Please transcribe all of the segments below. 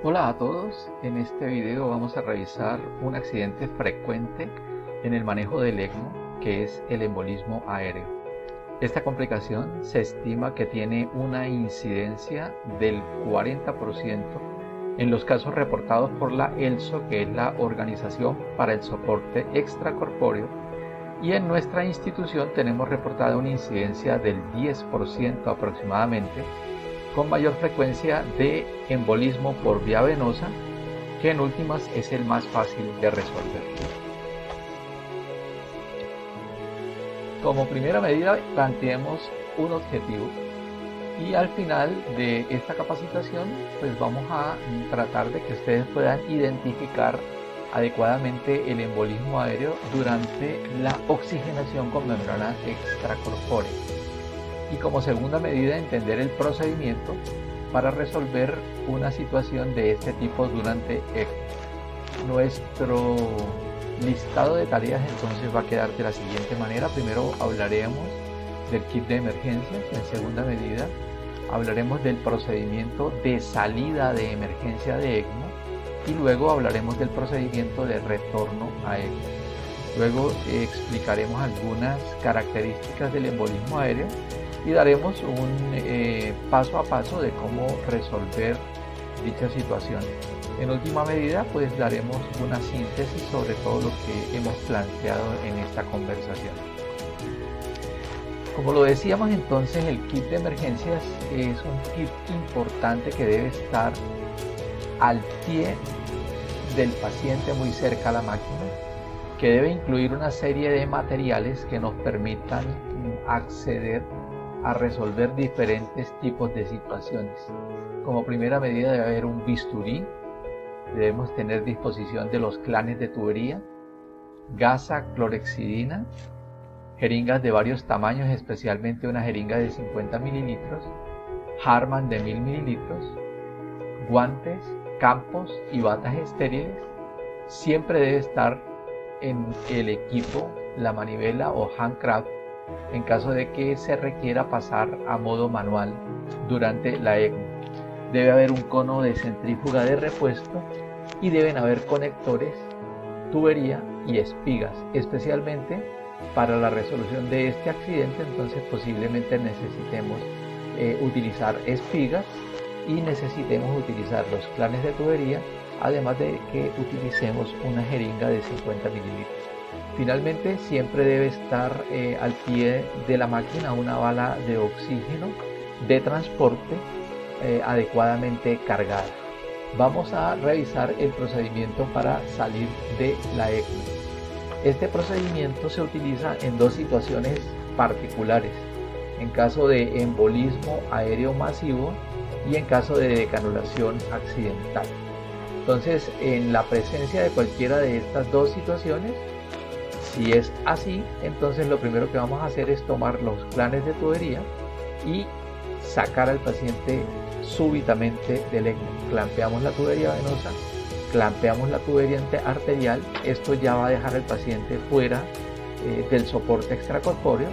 Hola a todos, en este video vamos a revisar un accidente frecuente en el manejo del ECMO, que es el embolismo aéreo. Esta complicación se estima que tiene una incidencia del 40% en los casos reportados por la ELSO, que es la Organización para el Soporte Extracorpóreo, y en nuestra institución tenemos reportada una incidencia del 10% aproximadamente, con mayor frecuencia de embolismo por vía venosa, que en últimas es el más fácil de resolver. Como primera medida, planteemos un objetivo y al final de esta capacitación pues vamos a tratar de que ustedes puedan identificar adecuadamente el embolismo aéreo durante la oxigenación con membrana extracorpórea. Y como segunda medida, entender el procedimiento para resolver una situación de este tipo durante ECMO. Nuestro listado de tareas entonces va a quedar de la siguiente manera. Primero hablaremos del kit de emergencias. En segunda medida hablaremos del procedimiento de salida de emergencia de ECMO. Y luego hablaremos del procedimiento de retorno a ECMO. Luego explicaremos algunas características del embolismo aéreo y daremos un paso a paso de cómo resolver dicha situación. En última medida, pues daremos una síntesis sobre todo lo que hemos planteado en esta conversación. Como lo decíamos entonces, el kit de emergencias es un kit importante que debe estar al pie del paciente, muy cerca a la máquina, que debe incluir una serie de materiales que nos permitan acceder a resolver diferentes tipos de situaciones. Como primera medida debe haber un bisturí, debemos tener disposición de los clanes de tubería, gasa clorhexidina, jeringas de varios tamaños, especialmente una jeringa de 50 mililitros, Harman de 1000 mililitros, guantes, campos y batas estériles. Siempre debe estar en el equipo la manivela o handcraft en caso de que se requiera pasar a modo manual durante la ECMO. Debe haber un cono de centrífuga de repuesto y deben haber conectores, tubería y espigas, especialmente para la resolución de este accidente. Entonces posiblemente necesitemos utilizar espigas y necesitemos utilizar los clanes de tubería, además de que utilicemos una jeringa de 50 mililitros. Finalmente, siempre debe estar al pie de la máquina una bala de oxígeno de transporte adecuadamente cargada. Vamos a revisar el procedimiento para salir de la ECMO. Este procedimiento se utiliza en dos situaciones particulares: en caso de embolismo aéreo masivo y en caso de decanulación accidental. Entonces, en la presencia de cualquiera de estas dos situaciones, si es así, entonces lo primero que vamos a hacer es tomar los clanes de tubería y sacar al paciente súbitamente del ECMO. Clampeamos la tubería venosa, clampeamos la tubería arterial. Esto ya va a dejar al paciente fuera del soporte extracorpóreo.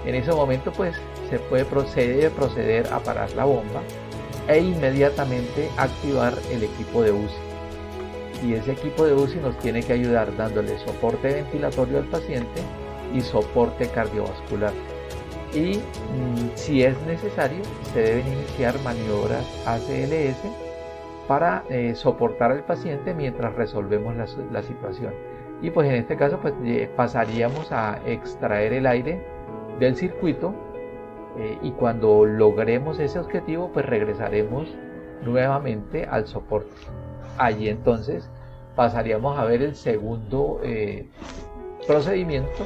En ese momento pues se debe proceder a parar la bomba e inmediatamente activar el equipo de UCI. Y ese equipo de UCI nos tiene que ayudar dándole soporte ventilatorio al paciente y soporte cardiovascular. Y si es necesario, se deben iniciar maniobras ACLS para soportar al paciente mientras resolvemos la situación. Y pues en este caso pues pasaríamos a extraer el aire del circuito y cuando logremos ese objetivo pues regresaremos nuevamente al soporte. Allí entonces pasaríamos a ver el segundo procedimiento,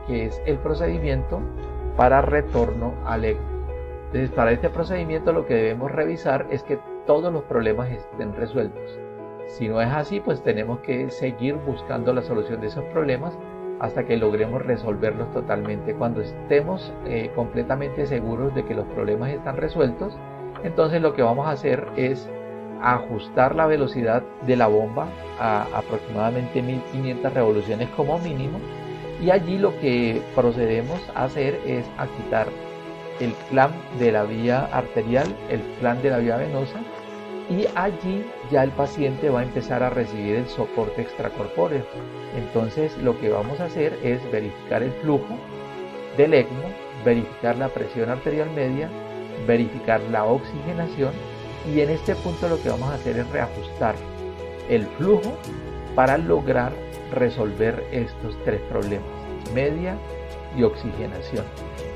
que es el procedimiento para retorno al ECMO. Entonces, para este procedimiento lo que debemos revisar es que todos los problemas estén resueltos. Si no es así, pues tenemos que seguir buscando la solución de esos problemas hasta que logremos resolverlos totalmente. Cuando estemos completamente seguros de que los problemas están resueltos, entonces lo que vamos a hacer es ajustar la velocidad de la bomba a aproximadamente 1500 revoluciones como mínimo, y allí lo que procedemos a hacer es a quitar el clamp de la vía arterial, el clamp de la vía venosa y allí ya el paciente va a empezar a recibir el soporte extracorpóreo. Entonces lo que vamos a hacer es verificar el flujo del ECMO, verificar la presión arterial media, verificar la oxigenación, y en este punto lo que vamos a hacer es reajustar el flujo para lograr resolver estos tres problemas: media y oxigenación.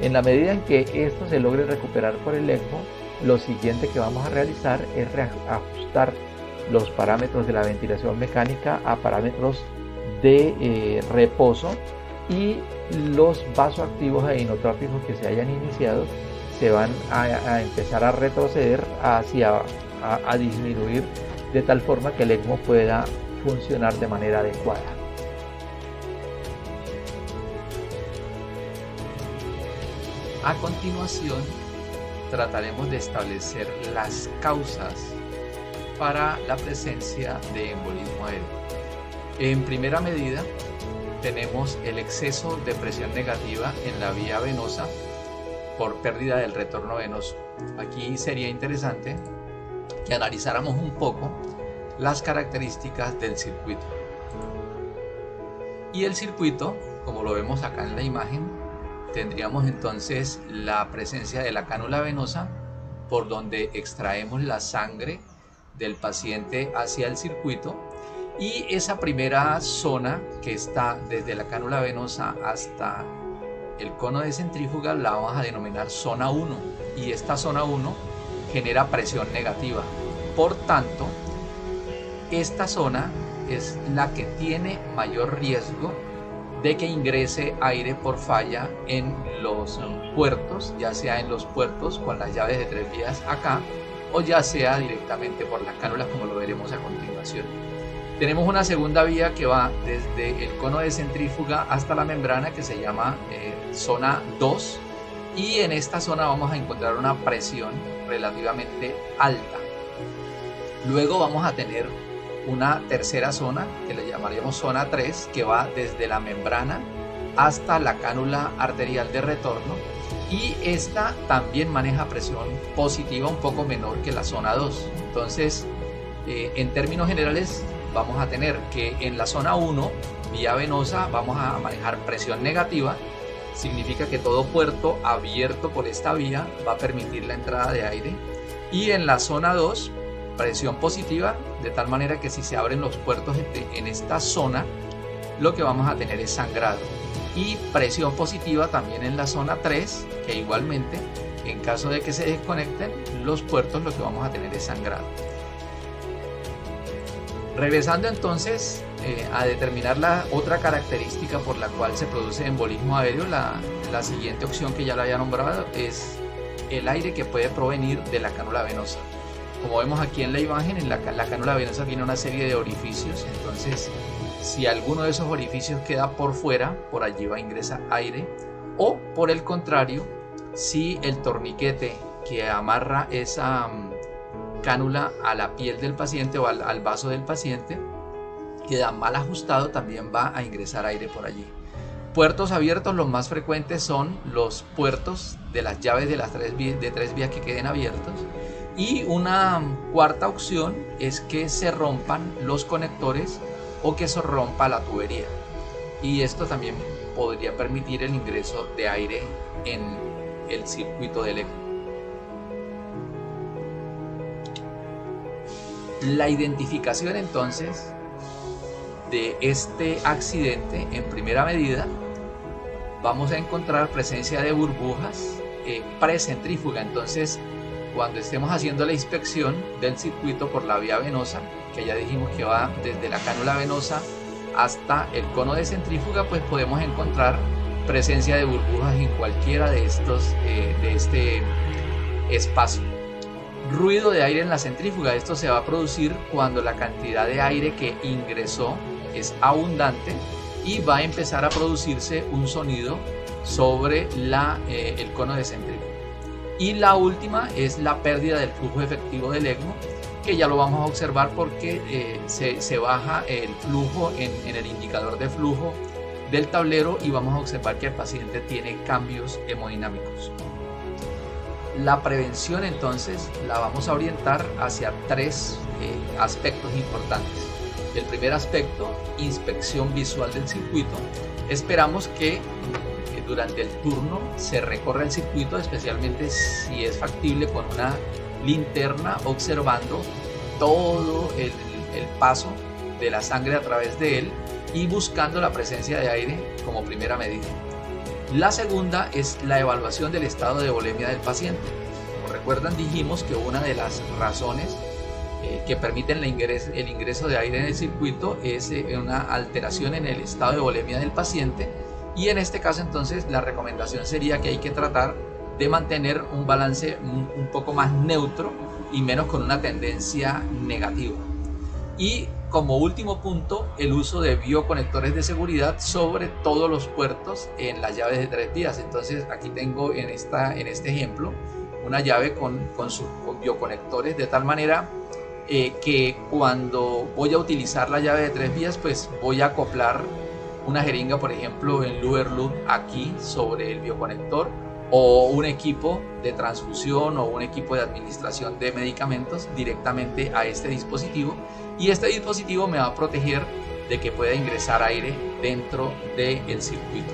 En la medida en que esto se logre recuperar por el ECMO, lo siguiente que vamos a realizar es ajustar los parámetros de la ventilación mecánica a parámetros de reposo, y los vasoactivos e inotrópicos que se hayan iniciado se van a empezar a retroceder a disminuir, de tal forma que el ECMO pueda funcionar de manera adecuada. A continuación, trataremos de establecer las causas para la presencia de embolismo aéreo. En primera medida, tenemos el exceso de presión negativa en la vía venosa por pérdida del retorno venoso. Aquí sería interesante que analizáramos un poco las características del circuito. Y el circuito, como lo vemos acá en la imagen, tendríamos entonces la presencia de la cánula venosa, por donde extraemos la sangre del paciente hacia el circuito, y esa primera zona que está desde la cánula venosa hasta el cono de centrífuga la vamos a denominar zona 1, y esta zona 1 genera presión negativa. Por tanto, esta zona es la que tiene mayor riesgo de que ingrese aire por falla en los puertos, ya sea en los puertos con las llaves de 3 vías acá, o ya sea directamente por las cánulas, como lo veremos a continuación. Tenemos una segunda vía que va desde el cono de centrífuga hasta la membrana, que se llama zona 2, y en esta zona vamos a encontrar una presión relativamente alta. Luego vamos a tener una tercera zona que le llamaremos zona 3, que va desde la membrana hasta la cánula arterial de retorno, y esta también maneja presión positiva un poco menor que la zona 2. Entonces, en términos generales, vamos a tener que en la zona 1, vía venosa, vamos a manejar presión negativa. Significa que todo puerto abierto por esta vía va a permitir la entrada de aire. Y en la zona 2, presión positiva, de tal manera que si se abren los puertos en esta zona, lo que vamos a tener es sangrado. Y presión positiva también en la zona 3, que igualmente, en caso de que se desconecten los puertos, lo que vamos a tener es sangrado. Regresando entonces a determinar la otra característica por la cual se produce embolismo aéreo, la siguiente opción, que ya la había nombrado, es el aire que puede provenir de la cánula venosa. Como vemos aquí en la imagen, la cánula venosa tiene una serie de orificios. Entonces, si alguno de esos orificios queda por fuera, por allí va a ingresar aire, o por el contrario, si el torniquete que amarra esa cánula a la piel del paciente o al vaso del paciente queda mal ajustado, también va a ingresar aire por allí. Puertos abiertos, los más frecuentes son los puertos de las llaves de las 3 vías que queden abiertos. Y una cuarta opción es que se rompan los conectores o que se rompa la tubería, y esto también podría permitir el ingreso de aire en el circuito del ECMO. La identificación entonces de este accidente, en primera medida vamos a encontrar presencia de burbujas precentrífuga. Entonces, cuando estemos haciendo la inspección del circuito por la vía venosa, que ya dijimos que va desde la cánula venosa hasta el cono de centrífuga, pues podemos encontrar presencia de burbujas en cualquiera de este espacio. Ruido de aire en la centrífuga. Esto se va a producir cuando la cantidad de aire que ingresó es abundante y va a empezar a producirse un sonido sobre el cono de centrífuga. Y la última es la pérdida del flujo efectivo del ECMO, que ya lo vamos a observar porque se baja el flujo en el indicador de flujo del tablero, y vamos a observar que el paciente tiene cambios hemodinámicos. La prevención entonces la vamos a orientar hacia tres aspectos importantes. El primer aspecto, inspección visual del circuito. Esperamos que durante el turno se recorra el circuito, especialmente si es factible con una linterna, observando todo el paso de la sangre a través de él y buscando la presencia de aire como primera medida. La segunda es la evaluación del estado de volemia del paciente. Como recuerdan, dijimos que una de las razones que permiten el ingreso de aire en el circuito es una alteración en el estado de volemia del paciente, y en este caso entonces la recomendación sería que hay que tratar de mantener un balance un poco más neutro y menos con una tendencia negativa. Y como último punto, el uso de bioconectores de seguridad sobre todos los puertos en las llaves de 3 vías. Entonces aquí tengo en este ejemplo una llave con sus bioconectores, de tal manera que cuando voy a utilizar la llave de 3 vías, pues voy a acoplar una jeringa, por ejemplo, en Luerloop aquí sobre el bioconector, o un equipo de transfusión o un equipo de administración de medicamentos directamente a este dispositivo, y este dispositivo me va a proteger de que pueda ingresar aire dentro del circuito.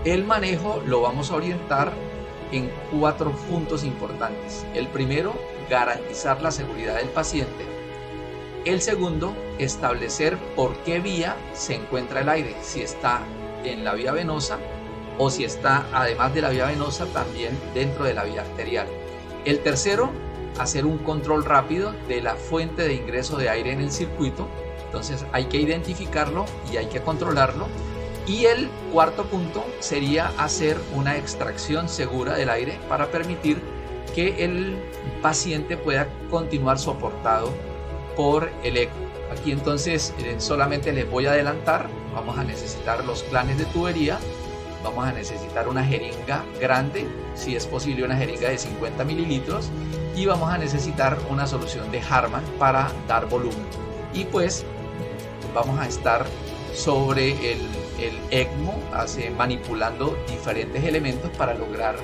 El manejo lo vamos a orientar en 4 puntos importantes. El primero, garantizar la seguridad del paciente. El segundo, establecer por qué vía se encuentra el aire, si está en la vía venosa o si está, además de la vía venosa, también dentro de la vía arterial. El tercero, hacer un control rápido de la fuente de ingreso de aire en el circuito. Entonces hay que identificarlo y hay que controlarlo. Y el cuarto punto sería hacer una extracción segura del aire para permitir que el paciente pueda continuar soportado por el ECMO. Aquí entonces solamente les voy a adelantar: vamos a necesitar los planes de tubería, vamos a necesitar una jeringa grande, si es posible una jeringa de 50 mililitros, y vamos a necesitar una solución de Harman para dar volumen. Y pues vamos a estar sobre el ECMO manipulando diferentes elementos para lograr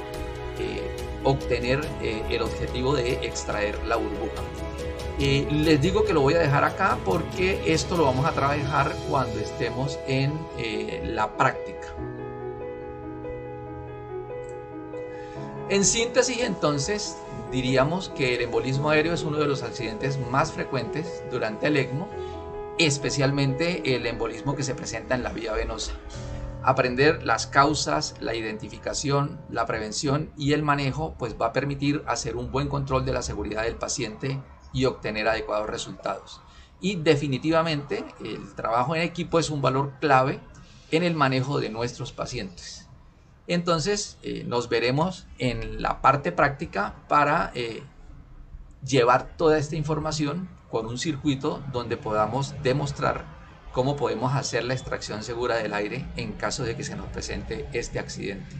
obtener el objetivo de extraer la burbuja. Les digo que lo voy a dejar acá porque esto lo vamos a trabajar cuando estemos en la práctica. En síntesis, entonces, diríamos que el embolismo aéreo es uno de los accidentes más frecuentes durante el ECMO, especialmente el embolismo que se presenta en la vía venosa. Aprender las causas, la identificación, la prevención y el manejo pues va a permitir hacer un buen control de la seguridad del paciente y obtener adecuados resultados. Y definitivamente el trabajo en equipo es un valor clave en el manejo de nuestros pacientes. Entonces nos veremos en la parte práctica para llevar toda esta información con un circuito donde podamos demostrar cómo podemos hacer la extracción segura del aire en caso de que se nos presente este accidente.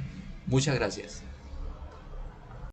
Muchas gracias.